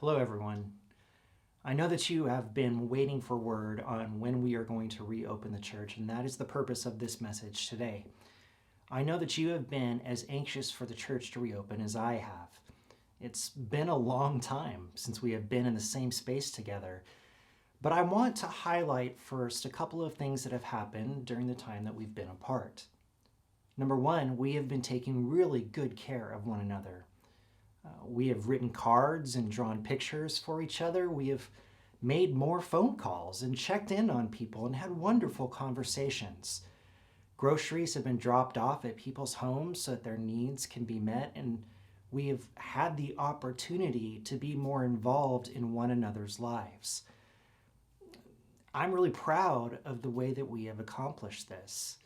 Hello, everyone. I know that you have been waiting for word on when we are going to reopen the church, and that is the purpose of this message today. I know that you have been as anxious for the church to reopen as I have. It's been a long time since we have been in the same space together, but I want to highlight first a couple of things that have happened during the time that we've been apart. Number one, we have been taking really good care of one another. We have written cards and drawn pictures for each other. We have made more phone calls and checked in on people and had wonderful conversations. Groceries have been dropped off at people's homes so that their needs can be met, and we have had the opportunity to be more involved in one another's lives. I'm really proud of the way that we have accomplished this.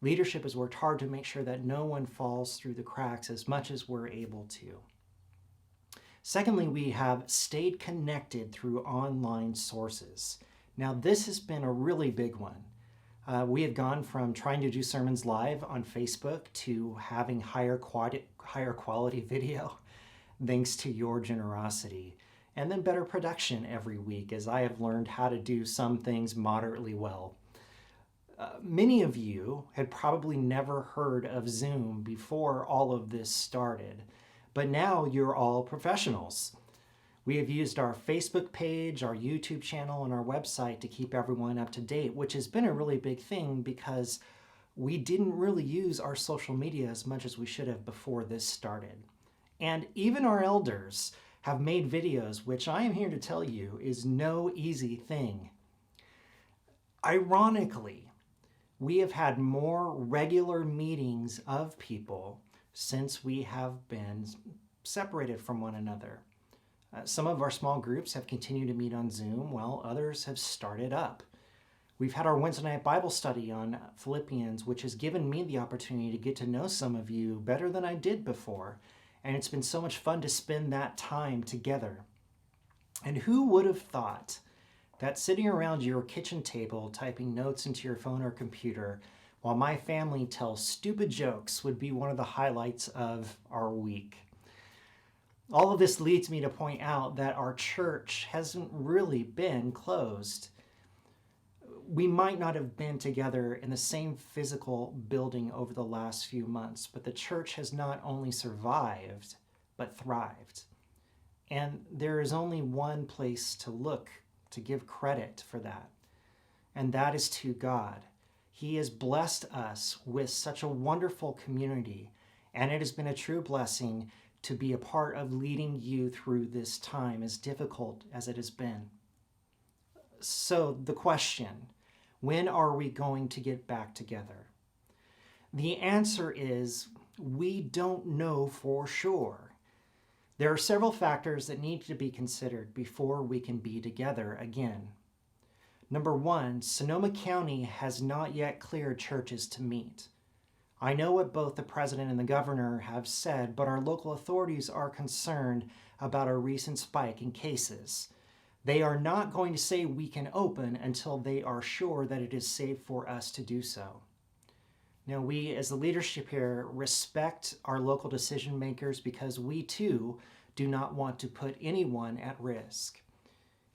Leadership has worked hard to make sure that no one falls through the cracks as much as we're able to. Secondly, we have stayed connected through online sources. Now, this has been a really big one. We have gone from trying to do sermons live on Facebook to having higher quality video, thanks to your generosity, and then better production every week as I have learned how to do some things moderately well. Many of you had probably never heard of Zoom before all of this started, but now you're all professionals. We have used our Facebook page, our YouTube channel, and our website to keep everyone up to date, which has been a really big thing because we didn't really use our social media as much as we should have before this started. And even our elders have made videos, which I am here to tell you is no easy thing. Ironically, we have had more regular meetings of people since we have been separated from one another. Some of our small groups have continued to meet on Zoom, while others have started up. We've had our Wednesday night Bible study on Philippians, which has given me the opportunity to get to know some of you better than I did before, and it's been so much fun to spend that time together. And who would have thought that sitting around your kitchen table typing notes into your phone or computer while my family tells stupid jokes would be one of the highlights of our week. All of this leads me to point out that our church hasn't really been closed. We might not have been together in the same physical building over the last few months, but the church has not only survived, but thrived. And there is only one place to look to give credit for that, and that is to God. He has blessed us with such a wonderful community, and it has been a true blessing to be a part of leading you through this time, as difficult as it has been. So the question, when are we going to get back together? The answer is, we don't know for sure. There are several factors that need to be considered before we can be together again. Number one, Sonoma County has not yet cleared churches to meet. I know what both the president and the governor have said, but our local authorities are concerned about a recent spike in cases. They are not going to say we can open until they are sure that it is safe for us to do so. Now, we as the leadership here respect our local decision makers because we too do not want to put anyone at risk.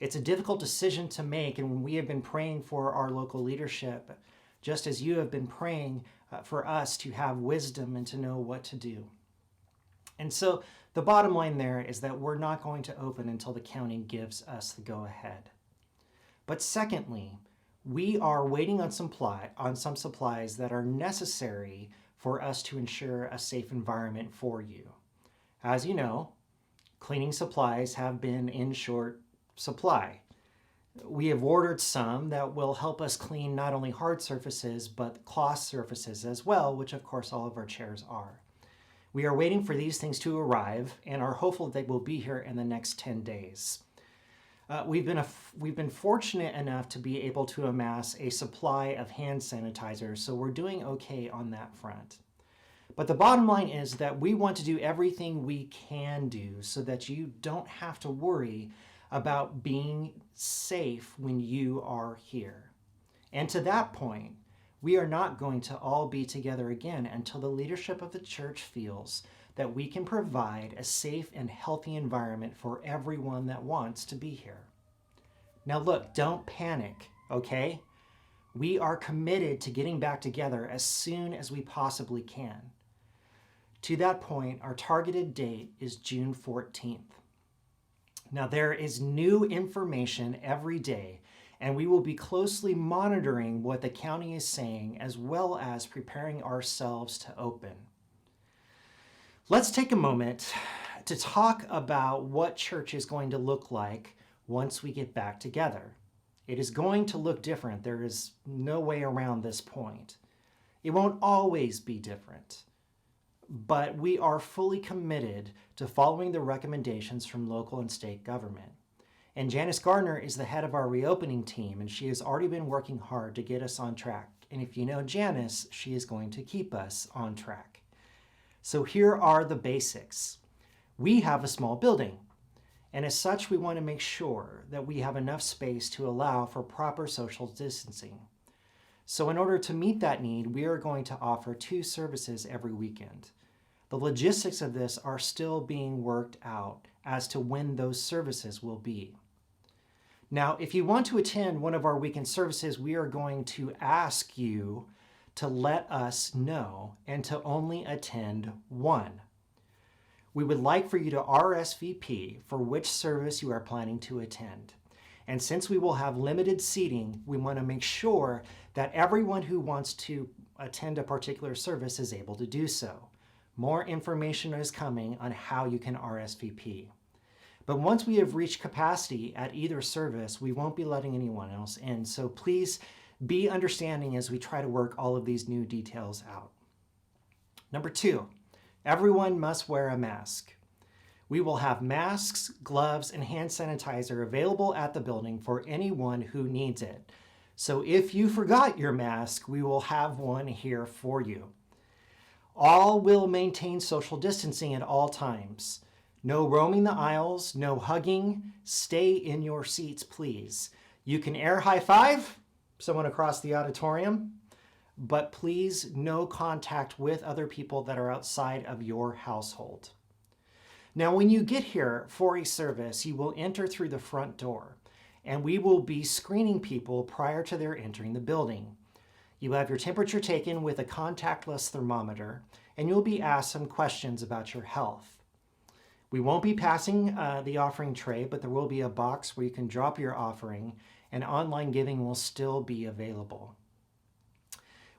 It's a difficult decision to make, and we have been praying for our local leadership, just as you have been praying for us to have wisdom and to know what to do. And so the bottom line there is that we're not going to open until the county gives us the go-ahead. But secondly, we are waiting on some supplies that are necessary for us to ensure a safe environment for you. As you know, cleaning supplies have been in short supply. We have ordered some that will help us clean not only hard surfaces, but cloth surfaces as well, which of course all of our chairs are. We are waiting for these things to arrive and are hopeful they will be here in the next 10 days. We've been fortunate enough to be able to amass a supply of hand sanitizer, so we're doing okay on that front. But the bottom line is that we want to do everything we can do so that you don't have to worry about being safe when you are here. And to that point, We are not going to all be together again until the leadership of the church feels that we can provide a safe and healthy environment for everyone that wants to be here. Now look, don't panic, okay? We are committed to getting back together as soon as we possibly can. To that point, our targeted date is June 14th. Now, there is new information every day, and we will be closely monitoring what the county is saying as well as preparing ourselves to open. Let's take a moment to talk about what church is going to look like once we get back together. It is going to look different. There is no way around this point. It won't always be different. But we are fully committed to following the recommendations from local and state government. And Janice Gardner is the head of our reopening team, and she has already been working hard to get us on track. And if you know Janice, she is going to keep us on track. So here are the basics. We have a small building, and as such, we want to make sure that we have enough space to allow for proper social distancing. So in order to meet that need, we are going to offer 2 services every weekend. The logistics of this are still being worked out as to when those services will be. Now, if you want to attend one of our weekend services, we are going to ask you to let us know and to only attend one. We would like for you to RSVP for which service you are planning to attend. And since we will have limited seating, we want to make sure that everyone who wants to attend a particular service is able to do so. More information is coming on how you can RSVP. But once we have reached capacity at either service, we won't be letting anyone else in. So please be understanding as we try to work all of these new details out. Number 2, everyone must wear a mask. We will have masks, gloves, and hand sanitizer available at the building for anyone who needs it. So if you forgot your mask, we will have one here for you. All will maintain social distancing at all times. No roaming the aisles, no hugging. Stay in your seats, please. You can air high five someone across the auditorium, but please no contact with other people that are outside of your household. Now, when you get here for a service, you will enter through the front door, and we will be screening people prior to their entering the building. You have your temperature taken with a contactless thermometer, and you'll be asked some questions about your health. We won't be passing the offering tray, but there will be a box where you can drop your offering, and online giving will still be available.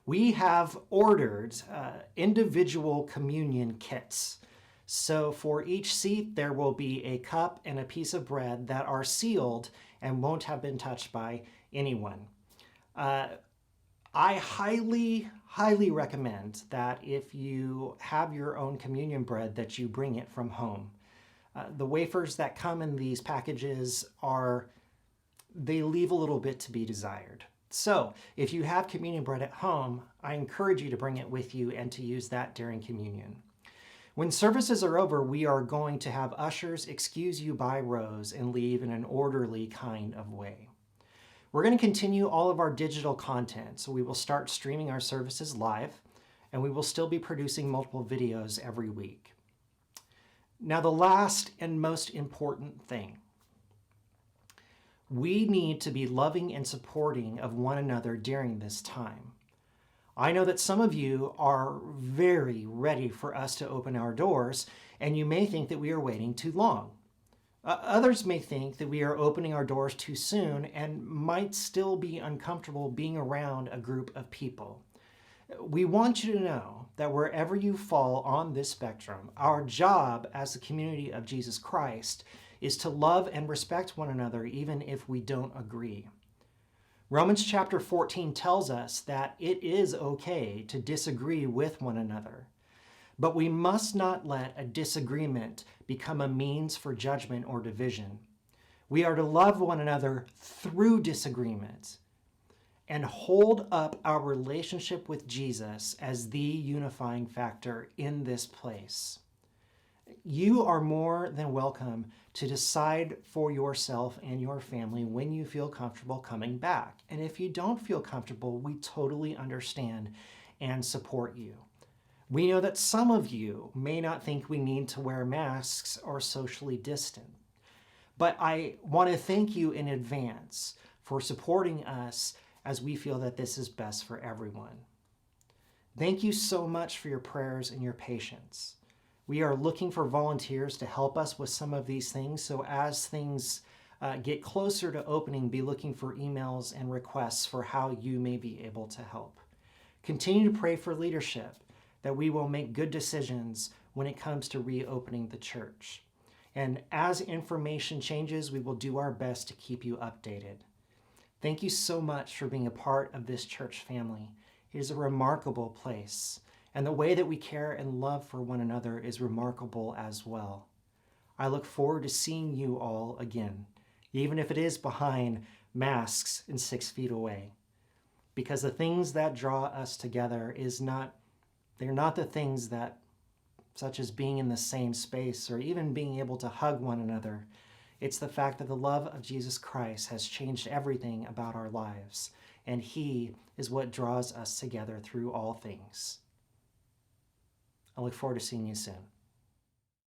We have ordered individual communion kits. So for each seat, there will be a cup and a piece of bread that are sealed and won't have been touched by anyone. I highly recommend that if you have your own communion bread, that you bring it from home. The wafers that come in these packages they leave a little bit to be desired. So if you have communion bread at home, I encourage you to bring it with you and to use that during communion. When services are over, we are going to have ushers excuse you by rows and leave in an orderly kind of way. We're going to continue all of our digital content, so we will start streaming our services live, and we will still be producing multiple videos every week. Now, the last and most important thing. We need to be loving and supporting of one another during this time. I know that some of you are very ready for us to open our doors, and you may think that we are waiting too long. Others may think that we are opening our doors too soon and might still be uncomfortable being around a group of people. We want you to know that wherever you fall on this spectrum, our job as the community of Jesus Christ is to love and respect one another even if we don't agree. Romans chapter 14 tells us that it is okay to disagree with one another, but we must not let a disagreement become a means for judgment or division. We are to love one another through disagreement and hold up our relationship with Jesus as the unifying factor in this place. You are more than welcome to decide for yourself and your family when you feel comfortable coming back. And if you don't feel comfortable, we totally understand and support you. We know that some of you may not think we need to wear masks or socially distant, but I want to thank you in advance for supporting us as we feel that this is best for everyone. Thank you so much for your prayers and your patience. We are looking for volunteers to help us with some of these things, so as things get closer to opening, be looking for emails and requests for how you may be able to help. Continue to pray for leadership, that we will make good decisions when it comes to reopening the church. And as information changes, we will do our best to keep you updated. Thank you so much for being a part of this church family. It is a remarkable place, and the way that we care and love for one another is remarkable as well. I look forward to seeing you all again, even if it is behind masks and 6 feet away, because the things that draw us together they're not the things that, such as being in the same space or even being able to hug one another. It's the fact that the love of Jesus Christ has changed everything about our lives, and He is what draws us together through all things. I look forward to seeing you soon.